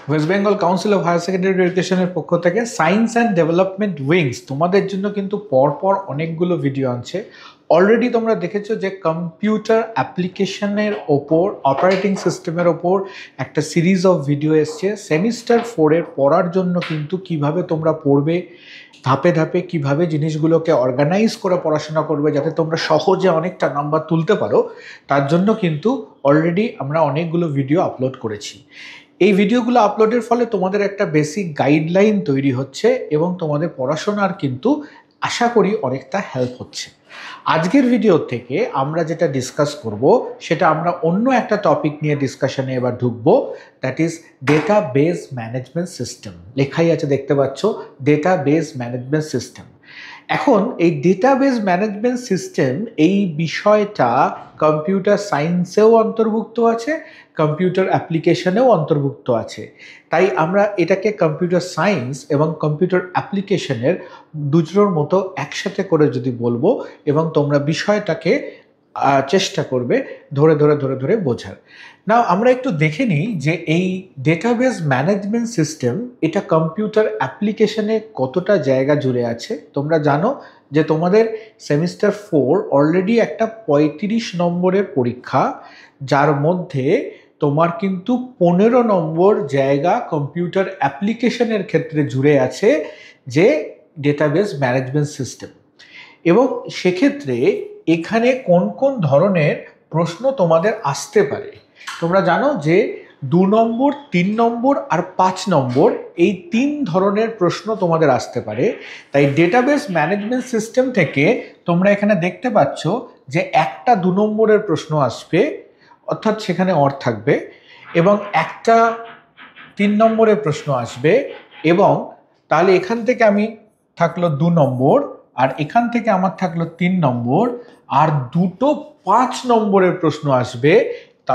West Bengal council of higher secondary এডুকেশনের পক্ষ থেকে সায়েন্স অ্যান্ড ডেভেলপমেন্ট উইংস তোমাদের জন্য কিন্তু পরপর অনেকগুলো ভিডিও আনছে। অলরেডি তোমরা দেখেছো যে কম্পিউটার অ্যাপ্লিকেশনের ওপর, অপারেটিং সিস্টেমের ওপর একটা সিরিজ অফ ভিডিও এসছে। সেমিস্টার 4-এর পড়ার জন্য কিন্তু কিভাবে তোমরা পড়বে, ধাপে ধাপে কিভাবে জিনিসগুলোকে অর্গানাইজ করে পড়াশোনা করবে যাতে তোমরা সহজে অনেকটা নাম্বার তুলতে পারো, তার জন্য কিন্তু অলরেডি আমরা অনেকগুলো ভিডিও আপলোড করেছি। এই ভিডিওগুলো আপলোডের ফলে তোমাদের একটা বেসিক গাইডলাইন তৈরি হচ্ছে এবং তোমাদের পড়াশোনার কিন্তু আশা করি অনেকটা হেল্প হচ্ছে। আজকের ভিডিও থেকে আমরা যেটা ডিসকাস করব সেটা আমরা অন্য একটা টপিক নিয়ে ডিসকাশনে এবার ঢুকবো, that is database management system. লেখাই আছে দেখতে পাচ্ছ, ডেটাবেস ম্যানেজমেন্ট সিস্টেম। এখন এই ডেটাবেস ম্যানেজমেন্ট সিস্টেম এই বিষয়টা কম্পিউটার সায়েন্সেও অন্তর্ভুক্ত আছে, কম্পিউটার অ্যাপ্লিকেশনেও অন্তর্ভুক্ত আছে। তাই আমরা এটাকে কম্পিউটার সায়েন্স এবং কম্পিউটার অ্যাপ্লিকেশনের দুটোর মতো একসাথে করে যদি বলবো এবং তোমরা বিষয়টাকে চেষ্টা করবে ধরে ধরে ধরে ধরে বোঝার। নাও আমরা একটু দেখে নিই যে এই ডেটাবেস ম্যানেজমেন্ট সিস্টেম এটা কম্পিউটার অ্যাপ্লিকেশনে কতটা জায়গা জুড়ে আছে। তোমরা জানো যে তোমাদের সেমিস্টার 4 অলরেডি একটা 35 নম্বরের পরীক্ষা, যার মধ্যে তোমার কিন্তু 15 নম্বর জায়গা কম্পিউটার অ্যাপ্লিকেশনের ক্ষেত্রে জুড়ে আছে যে ডেটাবেস ম্যানেজমেন্ট সিস্টেম। এবং সেক্ষেত্রে এখানে কোন কোন ধরনের প্রশ্ন তোমাদের আসতে পারে। তোমরা জানো যে 2 নম্বর, 3 নম্বর আর 5 নম্বর এই 3 ধরনের প্রশ্ন তোমাদের আসতে পারে। তাই ডেটাবেস ম্যানেজমেন্ট সিস্টেম থেকে তোমরা এখানে দেখতে পাচ্ছ যে একটা 2 নম্বরের প্রশ্ন আসবে, অর্থাৎ সেখানে অর থাকবে, এবং একটা 3 নম্বরের প্রশ্ন আসবে, এবং তাহলে এখান থেকে আমি থাকলো 2 নম্বর আর এখান থেকে আমার থাকলো 3 নম্বর, আর দুটো 5 নম্বরের প্রশ্ন আসবে,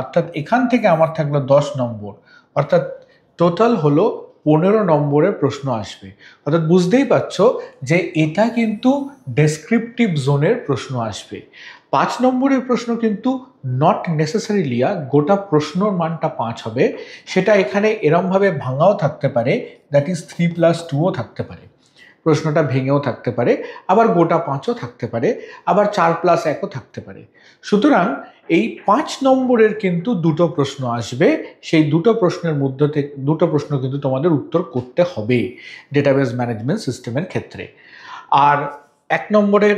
অর্থাৎ এখান থেকে আমার থাকলো 10 নম্বর, অর্থাৎ টোটাল হলো 15 নম্বরের প্রশ্ন আসবে। অর্থাৎ বুঝতেই পারছো যে এটা কিন্তু ডেসক্রিপটিভ জোনের প্রশ্ন আসবে। 5 নম্বরের প্রশ্ন কিন্তু নট নেসেসারিলি গোটা প্রশ্নর মানটা 5 হবে, সেটা এখানে এরমভাবে ভাঙাও থাকতে পারে, দ্যাট ইজ 3+2ও থাকতে পারে, প্রশ্নটা ভেঙেও থাকতে পারে, আবার গোটা 5ও থাকতে পারে, আবার 4+1ও থাকতে পারে। সুতরাং এই 5 নম্বরের কিন্তু দুটো প্রশ্ন আসবে, সেই দুটো প্রশ্নের মধ্যে থেকে দুটো প্রশ্ন কিন্তু তোমাদের উত্তর করতে হবে ডেটাবেস ম্যানেজমেন্ট সিস্টেমের ক্ষেত্রে। আর 1 নম্বরের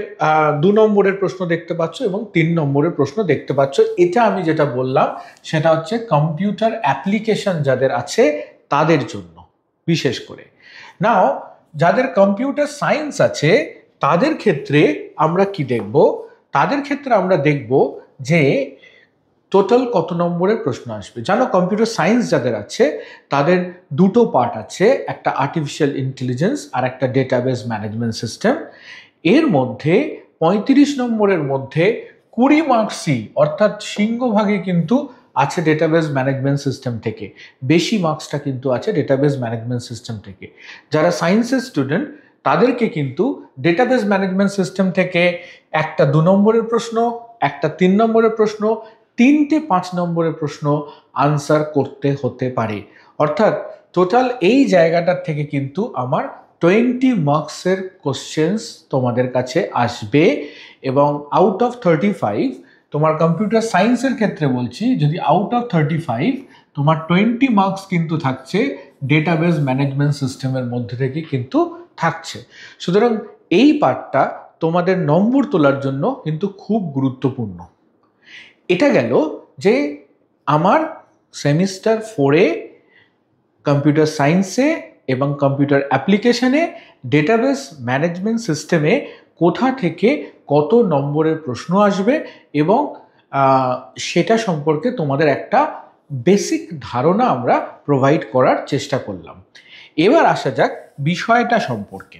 2 নম্বরের প্রশ্ন দেখতে পাচ্ছ এবং 3 নম্বরের প্রশ্ন দেখতে পাচ্ছ। এটা আমি যেটা বললাম সেটা হচ্ছে কম্পিউটার অ্যাপ্লিকেশন যাদের আছে তাদের জন্য বিশেষ করে। নাও যাদের কম্পিউটার সায়েন্স আছে তাদের ক্ষেত্রে আমরা কি দেখব? তাদের ক্ষেত্রে আমরা দেখব যে টোটাল কত নম্বরের প্রশ্ন আসবে। জানো কম্পিউটার সায়েন্স যাদের আছে তাদের দুটো পার্ট আছে, একটা আর্টিফিশিয়াল ইন্টেলিজেন্স আর একটা ডেটাবেস ম্যানেজমেন্ট সিস্টেম। এর মধ্যে 35 নম্বরের মধ্যে 20 মার্কসই, অর্থাৎ সিংহভাগে কিন্তু আছে ডেটাবেস ম্যানেজমেন্ট সিস্টেম থেকে, বেশি মার্কসটা কিন্তু আছে ডেটাবেস ম্যানেজমেন্ট সিস্টেম থেকে। যারা সায়েন্সের স্টুডেন্ট তাদেরকে কিন্তু ডেটাবেস ম্যানেজমেন্ট সিস্টেম থেকে একটা 2 নম্বরের প্রশ্ন, একটা 3 নম্বরের প্রশ্ন, 3টে 5 নম্বরের প্রশ্ন আনসার করতে হতে পারে। অর্থাৎ টোটাল এই জায়গাটার থেকে কিন্তু আমার 20 মার্কসের কোশ্চেন্স তোমাদের কাছে আসবে। এবং আউট অফ 35 তোমার কম্পিউটার সায়েন্সের ক্ষেত্রে বলছি, যদি আউট অফ 35 তোমার 20 মার্কস কিন্তু থাকছে ডেটাবেস ম্যানেজমেন্ট সিস্টেমের মধ্যে থেকে কিন্তু থাকছে। সুতরাং এই পার্টটা তোমাদের নম্বর তোলার জন্য কিন্তু খুব গুরুত্বপূর্ণ। এটা গেল যে আমার সেমিস্টার 4-এ কম্পিউটার সায়েন্সে এবং কম্পিউটার অ্যাপ্লিকেশনে ডেটাবেস ম্যানেজমেন্ট সিস্টেমে কোথা থেকে কত নম্বরের প্রশ্ন আসবে এবং সেটা সম্পর্কে তোমাদের একটা বেসিক ধারণা আমরা প্রোভাইড করার চেষ্টা করলাম। এবার আসা যাক বিষয়টা সম্পর্কে।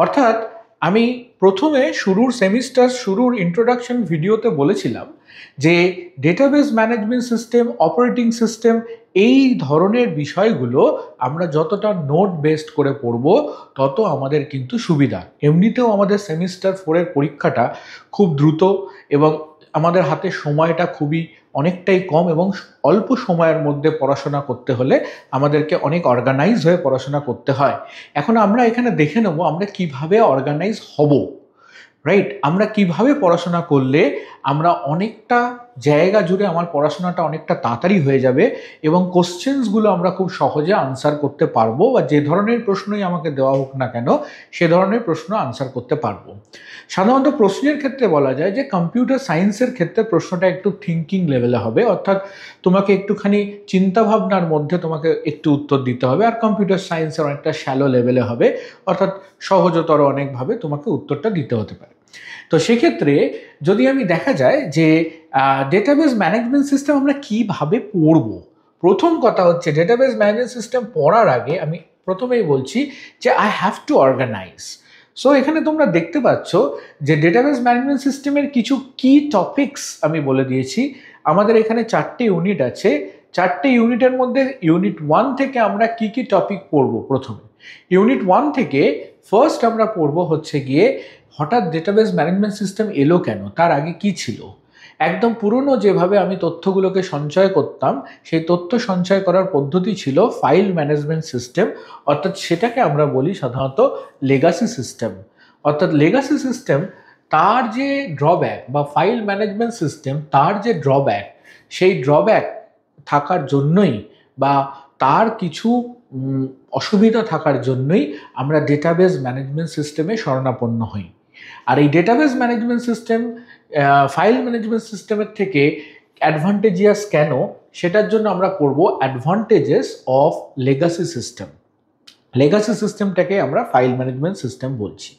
অর্থাৎ আমি প্রথমে সেমিস্টার শুরুর ইন্ট্রোডাকশন ভিডিওতে বলেছিলাম যে database management system, operating system, এই ধরনের বিষয়গুলো আমরা যতটা নোট বেসড করে পড়ব তত আমাদের কিন্তু সুবিধা। এমনিতেও আমাদের সেমিস্টার 4-এর পরীক্ষাটা খুব দ্রুত এবং আমাদের হাতে সময়টা খুবই অনেকটাই কম এবং অল্প সময়ের মধ্যে পড়াশোনা করতে হলে আমাদেরকে অনেক অর্গানাইজ হয়ে পড়াশোনা করতে হয়। এখন আমরা এখানে দেখে নেব আমরা কিভাবে অর্গানাইজ হব, রাইট? আমরা কিভাবে পড়াশোনা করলে আমরা অনেকটা জায়গা জুড়ে আমার পড়াশোনাটা অনেকটা তাড়াতাড়ি হয়ে যাবে এবং কোশ্চেন্সগুলো আমরা খুব সহজে আনসার করতে পারবো, বা যে ধরনের প্রশ্নই আমাকে দেওয়া হোক না কেন সে ধরনের প্রশ্ন আনসার করতে পারবো। সাধারণত প্রশ্নের ক্ষেত্রে বলা যায় যে কম্পিউটার সায়েন্সের ক্ষেত্রে প্রশ্নটা একটু থিঙ্কিং লেভেলে হবে, অর্থাৎ তোমাকে একটুখানি চিন্তাভাবনার মধ্যে তোমাকে একটু উত্তর দিতে হবে, আর কম্পিউটার সায়েন্সের অনেকটা শ্যালো লেভেলে হবে, অর্থাৎ সহজতর অনেকভাবে তোমাকে উত্তরটা দিতে হতে পারে। তো সেক্ষেত্রে যদি আমি দেখা যায় যে ডেটাবেস ম্যানেজমেন্ট সিস্টেম আমরা কিভাবে পড়ব, প্রথম কথা হচ্ছে ডেটাবেস ম্যানেজমেন্ট সিস্টেম পড়ার আগে আমি প্রথমেই বলছি যে I have to organise. So এখানে তোমরা দেখতে পাচ্ছ যে ডেটাবেস ম্যানেজমেন্ট সিস্টেমের কিছু কি টপিকস আমি বলে দিয়েছি। আমাদের এখানে 4টে ইউনিট আছে, 4টে ইউনিটের মধ্যে ইউনিট 1 থেকে আমরা কি কি টপিক পড়ব। প্রথমে ইউনিট 1 থেকে ফার্স্ট আমরা পড়ব হচ্ছে গিয়ে হঠাৎ ডেটাবেস ম্যানেজমেন্ট সিস্টেম এলো কেন, তার আগে কি ছিল। একদম পুরনো যেভাবে আমি তথ্যগুলোকে সঞ্চয় করতাম সেই তথ্য সঞ্চয় করার পদ্ধতি ছিল ফাইল ম্যানেজমেন্ট সিস্টেম, অর্থাৎ সেটাকে আমরা বলি সাধারণত লেগাসি সিস্টেম। অর্থাৎ লেগাসি সিস্টেম তার যে ড্রব্যাক, বা ফাইল ম্যানেজমেন্ট সিস্টেম তার যে ড্রব্যাক, সেই ড্রব্যাক থাকার জন্যই বা তার কিছু অসুবিধা থাকার জন্যই আমরা ডেটাবেস ম্যানেজমেন্ট সিস্টেমে শরণাপন্ন হই। আর এই database management system file management সিস্টেমের থেকে অ্যাডভান্টেজিয়াস কেন, সেটার জন্য আমরা পড়ব advantages of legacy system. Legacy সিস্টেমটাকে আমরা ফাইল ম্যানেজমেন্ট সিস্টেম বলছি।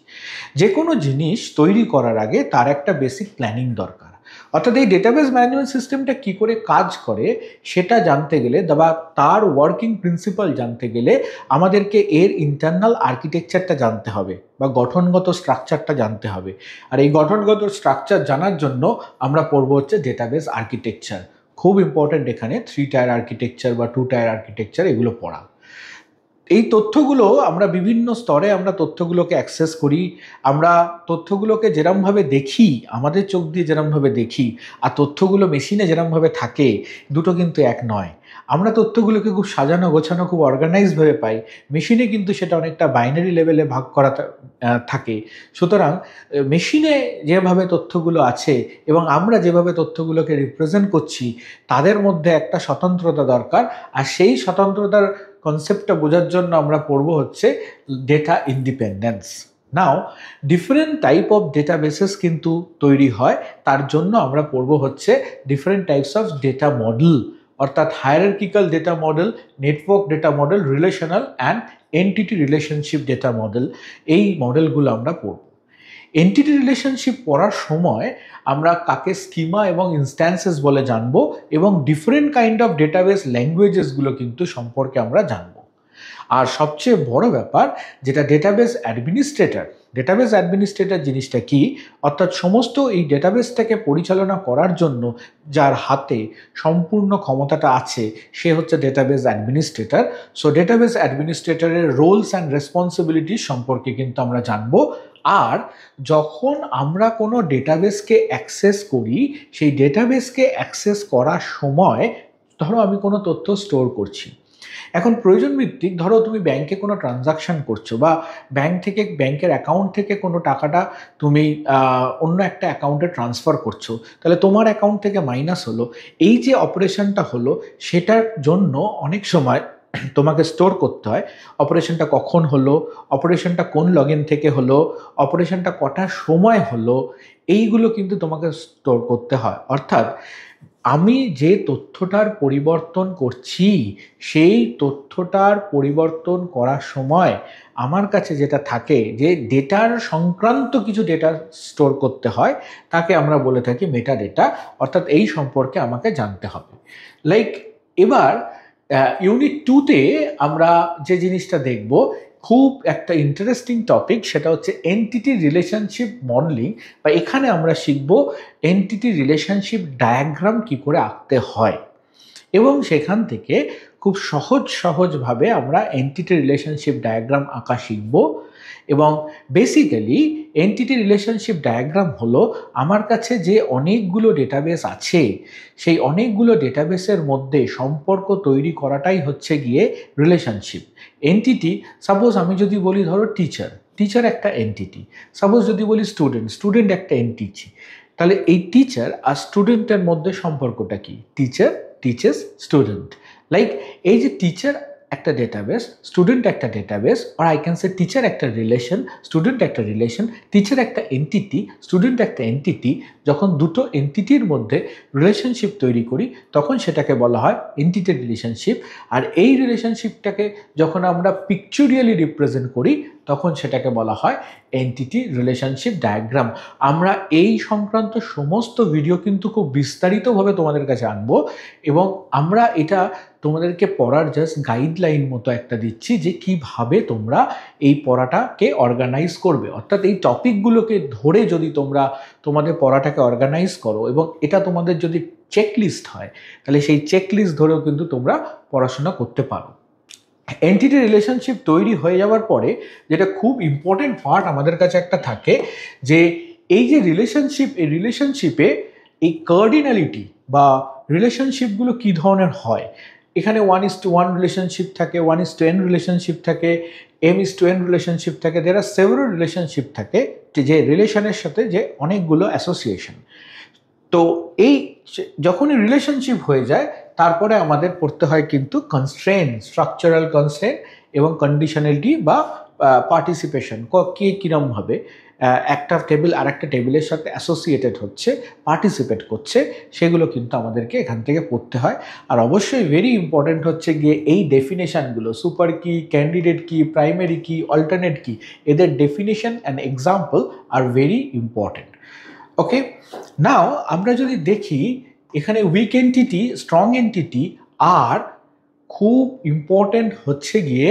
যে কোনো জিনিস তৈরি করার আগে তার একটা বেসিক প্ল্যানিং দরকার, অর্থাৎ এই ডেটাবেস ম্যানেজমেন্ট সিস্টেমটা কী করে কাজ করে সেটা জানতে গেলে বা তার ওয়ার্কিং প্রিন্সিপাল জানতে গেলে আমাদেরকে এর ইন্টারনাল আর্কিটেকচারটা জানতে হবে বা গঠনগত স্ট্রাকচারটা জানতে হবে। আর এই গঠনগত স্ট্রাকচার জানার জন্য আমরা পড়ব হচ্ছে ডেটাবেস আর্কিটেকচার। খুব ইম্পর্ট্যান্ট এখানে 3 টায়ার আর্কিটেকচার বা 2 টায়ার আর্কিটেকচার এগুলো পড়া। এই তথ্যগুলো আমরা বিভিন্ন স্তরে আমরা তথ্যগুলোকে অ্যাক্সেস করি। আমরা তথ্যগুলোকে যেরমভাবে দেখি, আমাদের চোখ দিয়ে যেরমভাবে দেখি, আর তথ্যগুলো মেশিনে যেরমভাবে থাকে, দুটো কিন্তু এক নয়। আমরা তথ্যগুলোকে খুব সাজানো গোছানো খুব অর্গানাইজভাবে পাই, মেশিনে কিন্তু সেটা অনেকটা বাইনারি লেভেলে ভাগ করা থাকে। সুতরাং মেশিনে যেভাবে তথ্যগুলো আছে এবং আমরা যেভাবে তথ্যগুলোকে রিপ্রেজেন্ট করছি তাদের মধ্যে একটা স্বতন্ত্রতা দরকার। আর সেই স্বতন্ত্রতার কনসেপ্টটা বোঝার জন্য আমরা পড়ব হচ্ছে data independence. Now different type of databases কিন্তু তৈরি হয়, তার জন্য আমরা পড়ব হচ্ছে different types of data model, অর্থাৎ hierarchical data model, network data model, relational and entity relationship data model. এই মডেলগুলো আমরা পড়ব। এন্টিটি রিলেশনশিপ পড়ার সময় আমরা কাকে স্কিমা এবং ইনস্ট্যান্সেস বলে জানবো, এবং ডিফারেন্ট কাইন্ড অফ ডেটাবেস ল্যাঙ্গুয়েজেসগুলো কিন্তু সম্পর্কে আমরা জানবো। আর সবচেয়ে বড় ব্যাপার যেটা ডেটাবেস অ্যাডমিনিস্ট্রেটর জিনিসটা কি, অর্থাৎ সমস্ত এই ডেটাবেসটাকে পরিচালনা করার জন্য যার হাতে সম্পূর্ণ ক্ষমতাটা আছে সে হচ্ছে ডেটাবেস অ্যাডমিনিস্ট্রেটর। সো ডেটাবেস অ্যাডমিনিস্ট্রেটরের রোলস অ্যান্ড রেসপন্সিবিলিটি সম্পর্কে কিন্তু আমরা জানবো। আর যখন আমরা কোনো ডেটাবেসকে অ্যাক্সেস করি, সেই ডেটাবেসকে অ্যাক্সেস করার সময় ধরো আমি কোনো তথ্য স্টোর করছি, এখন প্রয়োজন ভিত্তিক ধরো তুমি ব্যাংকে কোনো ট্রানজাকশান করছো বা ব্যাংকের অ্যাকাউন্ট থেকে কোনো টাকাটা তুমি অন্য একটা অ্যাকাউন্টে ট্রান্সফার করছো, তাহলে তোমার অ্যাকাউন্ট থেকে মাইনাস হলো। এই যে অপারেশনটা হলো সেটার জন্য অনেক সময় তোমাকে স্টোর করতে হয় অপারেশনটা কখন হলো, অপারেশনটা কোন লগইন থেকে হলো, অপারেশনটা কটার সময় হলো, এইগুলো কিন্তু তোমাকে স্টোর করতে হয়। অর্থাৎ আমি যে তথ্যটার পরিবর্তন করছি সেই তথ্যটার পরিবর্তন করার সময় আমার কাছে যেটা থাকে যে ডেটার সংক্রান্ত কিছু ডেটা স্টোর করতে হয়, তাকে আমরা বলে থাকি মেটা ডেটা, অর্থাৎ এই সম্পর্কে আমাকে জানতে হবে। লাইক এবার ইউনিট 2-তে আমরা যে জিনিসটা দেখব খুব একটা ইন্টারেস্টিং টপিক, সেটা হচ্ছে এন্টিটি রিলেশনশিপ মডেলিং, বা এখানে আমরা শিখব এন্টিটি রিলেশনশিপ ডায়াগ্রাম কি করে আঁকতে হয়, এবং সেখান থেকে খুব সহজভাবে আমরা এন্টিটি রিলেশনশিপ ডায়াগ্রাম আঁকা শিখব। এবং বেসিক্যালি এন্টিটি রিলেশনশিপ ডায়াগ্রাম হলো আমার কাছে যে অনেকগুলো ডেটাবেস আছে সেই অনেকগুলো ডেটাবেসের মধ্যে সম্পর্ক তৈরি করাটাই হচ্ছে গিয়ে রিলেশনশিপ। এন্টিটি, সাপোজ আমি যদি বলি ধরো টিচার একটা এন্টিটি, সাপোজ যদি বলি স্টুডেন্ট একটা এন্টিটি, তাহলে এই টিচার আর স্টুডেন্টের মধ্যে সম্পর্কটা কি? Teacher teaches student. লাইক এই যে টিচার একটা ডেটাবেস, স্টুডেন্ট একটা ডেটাবেস, আর আই ক্যান সে টিচার একটা রিলেশন, স্টুডেন্ট একটা রিলেশন, টিচার একটা এন্টিটি, স্টুডেন্ট একটা এন্টিটি। যখন দুটো এন্টিটির মধ্যে রিলেশনশিপ তৈরি করি তখন সেটাকে বলা হয় এন্টিটি রিলেশনশিপ। আর এই রিলেশনশিপটাকে যখন আমরা পিকচুরিয়ালি রিপ্রেজেন্ট করি তখন সেটাকে বলা হয় এন্টিটি রিলেশনশিপ ডায়াগ্রাম। আমরা এই সংক্রান্ত সমস্ত ভিডিও কিন্তু খুব বিস্তারিতভাবে তোমাদের কাছে আনবো এবং আমরা এটা তোমাদেরকে পড়ার জাস্ট গাইডলাইন মতো একটা দিচ্ছি যে কিভাবে তোমরা এই পড়াটাকে অর্গানাইজ করবে। অর্থাৎ এই টপিকগুলোকে ধরে যদি তোমরা তোমাদের পড়াটাকে অর্গানাইজ করো এবং এটা তোমাদের যদি চেকলিস্ট হয় তাহলে সেই চেকলিস্ট ধরেও কিন্তু তোমরা পড়াশোনা করতে পারো। এন্টিটি রিলেশনশিপ তৈরি হয়ে যাওয়ার পরে যেটা খুব ইম্পর্টেন্ট পার্ট আমাদের কাছে একটা থাকে যে এই যে রিলেশনশিপ, এই রিলেশনশিপে এই কার্ডিনালিটি বা রিলেশনশিপগুলো কী ধরনের হয়। এখানে 1:1 রিলেশনশিপ থাকে, 1:n রিলেশনশিপ থাকে, m:n রিলেশনশিপ থাকে, দেয়ার আর সেভারাল রিলেশনশিপ থাকে যে রিলেশনের সাথে যে অনেকগুলো অ্যাসোসিয়েশন। তো এই যখনই রিলেশনশিপ হয়ে যায় তারপরে আমাদের পড়তে হয় কিন্তু কনস্ট্রেন, স্ট্রাকচারাল কনস্ট্রেন এবং কন্ডিশনালিটি বা পার্টিসিপেশন, কে কীরমভাবে একটা টেবিল আর একটা টেবিলের সাথে অ্যাসোসিয়েটেড হচ্ছে, পার্টিসিপেট করছে, সেগুলো কিন্তু আমাদেরকে এখান থেকে পড়তে হয়। আর অবশ্যই ভেরি ইম্পর্ট্যান্ট হচ্ছে গিয়ে এই ডেফিনেশানগুলো, super key, candidate key, primary key, alternate key, এদের ডেফিনেশন অ্যান্ড এক্সাম্পল আর ভেরি ইম্পর্ট্যান্ট। ওকে, নাও আমরা যদি দেখি এখানে উইক এন্টিটি, স্ট্রং এন্টিটি আর খুব ইম্পর্ট্যান্ট হচ্ছে গিয়ে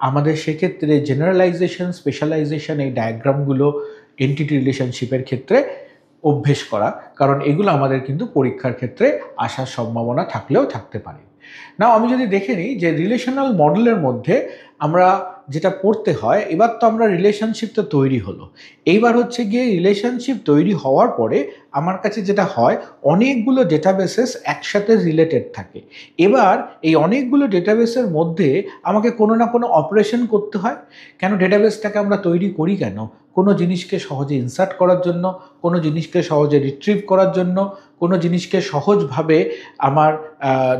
আমাদের সেক্ষেত্রে জেনারেলাইজেশন, স্পেশালাইজেশন, এই ডায়াগ্রামগুলো এন্টিটি রিলেশনশিপের ক্ষেত্রে অভ্যেস করা, কারণ এগুলো আমাদের কিন্তু পরীক্ষার ক্ষেত্রে আসার সম্ভাবনা থাকলেও থাকতে পারে। নাও আমি যদি দেখে নিই যে রিলেশনাল মডেলের মধ্যে আমরা যেটা পড়তে হয়, এবার তো আমরা রিলেশনশিপ তো তৈরি হলো, এইবার হচ্ছে গিয়ে রিলেশনশিপ তৈরি হওয়ার পরে আমার কাছে যেটা হয় অনেকগুলো ডেটাবেসেস একসাথে রিলেটেড থাকে। এবার এই অনেকগুলো ডেটাবেসের মধ্যে আমাকে কোনো না কোনো অপারেশন করতে হয়। কেন ডেটাবেসটাকে আমরা তৈরি করি? কেন? কোনো জিনিসকে সহজে ইনসার্ট করার জন্য, কোনো জিনিসকে সহজে রিট্রিভ করার জন্য, কোনো জিনিসকে সহজভাবে আমার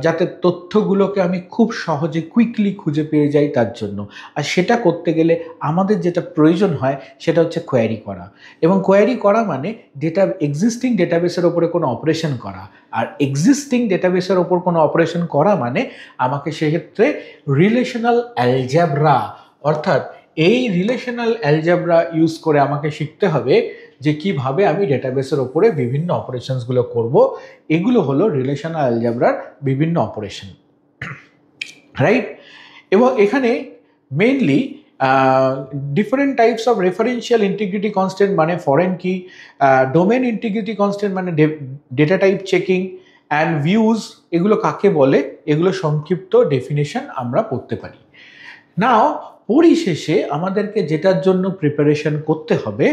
যাতে তথ্যগুলোকে আমি খুব সহজে কুইকলি খুঁজে পেয়ে যাই তার জন্য। আর সেটা করতে গেলে আমাদের যেটা প্রয়োজন হয় সেটা হচ্ছে কোয়ারি করা, এবং কোয়ারি করা মানে এক্সিস্টিং ডেটাবেসের ওপরে কোনো অপারেশন করা। আর এক্সিস্টিং ডেটাবেসের ওপর কোনো অপারেশন করা মানে আমাকে সেক্ষেত্রে রিলেশনাল অ্যালজেব্রা, অর্থাৎ এই রিলেশনাল অ্যালজেব্রা ইউজ করে আমাকে শিখতে হবে যে কিভাবে আমি ডেটাবেসের ওপরে বিভিন্ন অপারেশনসগুলো করব। এগুলো হলো রিলেশনাল অ্যালজেব্রার বিভিন্ন অপারেশন, রাইট? এবং এখানে mainly different types of referential integrity constant মানে foreign key, domain integrity constant মানে data type checking, and views, এগুলো কাকে বলে, এগুলো সংক্ষিপ্ত ডেফিনেশন আমরা পড়তে পারি। নাও পরিশেষে আমাদেরকে যেটার জন্য প্রিপারেশন করতে হবে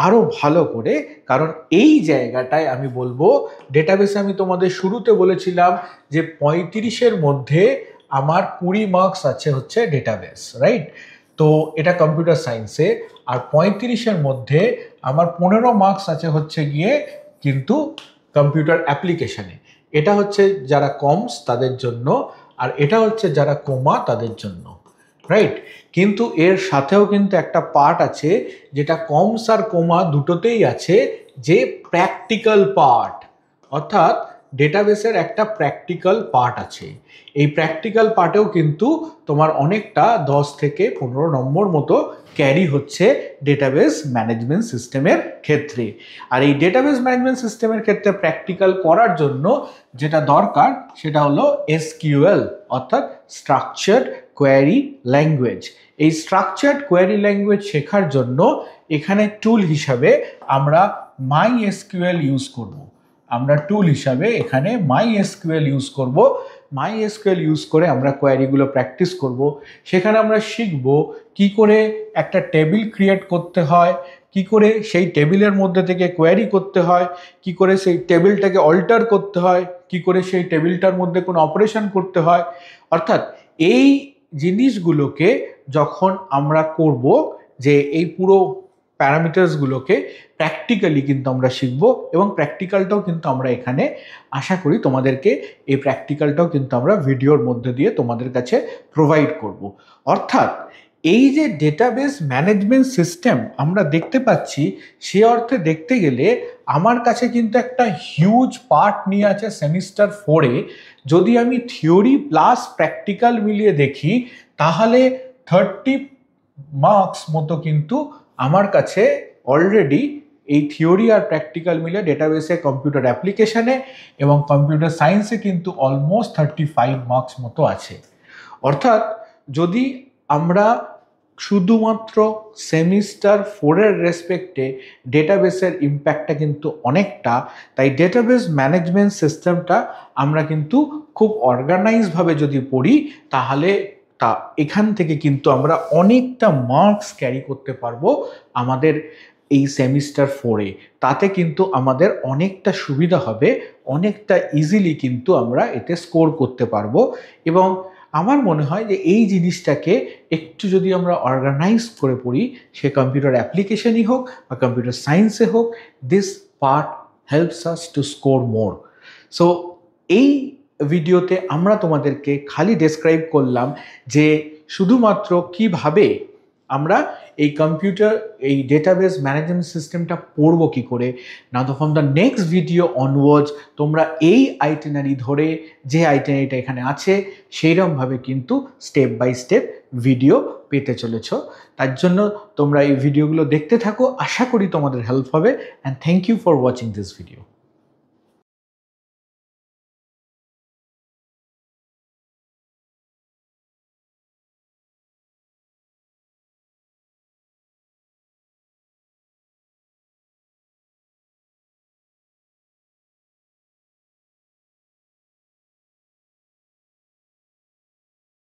আরও ভালো করে, কারণ এই জায়গাটায় আমি বলবো ডেটাবেসে আমি তোমাদের শুরুতে বলেছিলাম যে 35-এর মধ্যে আমার 20 মার্কস আছে হচ্ছে ডেটাবেস, রাইট? তো এটা কম্পিউটার সায়েন্সে। আর 35-এর মধ্যে আমার 15 মার্কস আছে হচ্ছে গিয়ে কিন্তু কম্পিউটার অ্যাপ্লিকেশানে। এটা হচ্ছে যারা কমস তাদের জন্য, আর এটা হচ্ছে যারা কোমা তাদের জন্য, রাইট? কিন্তু এর সাথেও কিন্তু একটা পার্ট আছে যেটা কমস আর কোমা দুটোতেই আছে, যে প্র্যাকটিক্যাল পার্ট, অর্থাৎ ডেটাবেসের একটা প্র্যাকটিক্যাল পার্ট আছে। এই প্র্যাকটিক্যাল পার্টেও কিন্তু তোমার অনেকটা 10 থেকে 15 নম্বর মতো ক্যারি হচ্ছে ডেটাবেস ম্যানেজমেন্ট সিস্টেমের ক্ষেত্রে। আর এই ডেটাবেস ম্যানেজমেন্ট সিস্টেমের ক্ষেত্রে প্র্যাকটিক্যাল করার জন্য যেটা দরকার সেটা হলো এসকিউএল, অর্থাৎ স্ট্রাকচার্ড কোয়ারি ল্যাঙ্গুয়েজ। এই স্ট্রাকচার্ড কোয়ারি ল্যাঙ্গুয়েজ শেখার জন্য এখানে টুল হিসাবে আমরা MySQL ইউজ করব। আমরা টুল হিসাবে এখানে MySQL ইউজ করব, MySQL ইউজ করে আমরা কোয়ারিগুলো প্র্যাকটিস করব। সেখানে আমরা শিখব কি করে একটা টেবিল ক্রিয়েট করতে হয়, কি করে সেই টেবিলের মধ্যে থেকে কোয়ারি করতে হয়, কি করে সেই টেবিলটাকে অল্টার করতে হয়, কি করে সেই টেবিলটার মধ্যে কোনো অপারেশন করতে হয়। অর্থাৎ এই জিনিসগুলোকে যখন আমরা করব, যে এই পুরো প্যারামিটার্সগুলোকে প্র্যাকটিক্যালি কিন্তু আমরা শিখব, এবং প্র্যাকটিক্যালটাও কিন্তু আমরা এখানে আশা করি তোমাদেরকে এই প্র্যাকটিক্যালটাও কিন্তু আমরা ভিডিওর মধ্যে দিয়ে তোমাদের কাছে প্রোভাইড করব। অর্থাৎ এই যে ডেটাবেস ম্যানেজমেন্ট সিস্টেম আমরা দেখতে পাচ্ছি, সে অর্থে দেখতে গেলে আমার কাছে কিন্তু একটা হিউজ পার্ট নিয়ে আছে সেমিস্টার 4-এ। যদি আমি থিওরি প্লাস প্র্যাকটিক্যাল মিলিয়ে দেখি, তাহলে 30 মার্কস মতো কিন্তু আমার কাছে অলরেডি এই থিওরি আর প্র্যাকটিক্যাল মিলে ডেটাবেসে, কম্পিউটার অ্যাপ্লিকেশনে এবং কম্পিউটার সায়েন্সে কিন্তু অলমোস্ট 35 মার্কস মতো আছে। অর্থাৎ যদি আমরা শুধুমাত্র সেমিস্টার 4-এর রেসপেক্টে ডেটাবেসের ইম্প্যাক্টটা কিন্তু অনেকটা, তাই ডেটাবেস ম্যানেজমেন্ট সিস্টেমটা আমরা কিন্তু খুব অর্গানাইজভাবে যদি পড়ি, তাহলে এখান থেকে কিন্তু আমরা অনেকটা মার্কস ক্যারি করতে পারবো আমাদের এই সেমিস্টার 4-এ। তাতে কিন্তু আমাদের অনেকটা সুবিধা হবে, অনেকটা ইজিলি কিন্তু আমরা এতে স্কোর করতে পারবো। এবং আমার মনে হয় যে এই জিনিসটাকে একটু যদি আমরা অর্গানাইজ করে পড়ি, সে কম্পিউটার অ্যাপ্লিকেশনই হোক বা কম্পিউটার সায়েন্সে হোক, this part helps us to score more. So এই ভিডিওতে আমরা তোমাদেরকে খালি ডেসক্রাইব করলাম যে শুধুমাত্র কিভাবে আমরা এই কম্পিউটার, এই ডেটাবেস ম্যানেজমেন্ট সিস্টেমটা পড়বো কি করে। না, তখন দ্য নেক্সট ভিডিও অনওয়ার্ডস তোমরা এই আইটেনারি ধরে, যে আইটেনারিটা এখানে আছে সেইরকমভাবে কিন্তু স্টেপ বাই স্টেপ ভিডিও পেতে চলেছ। তার জন্য তোমরা এই ভিডিওগুলো দেখতে থাকো, আশা করি তোমাদের হেল্প হবে। And thank you for watching this video.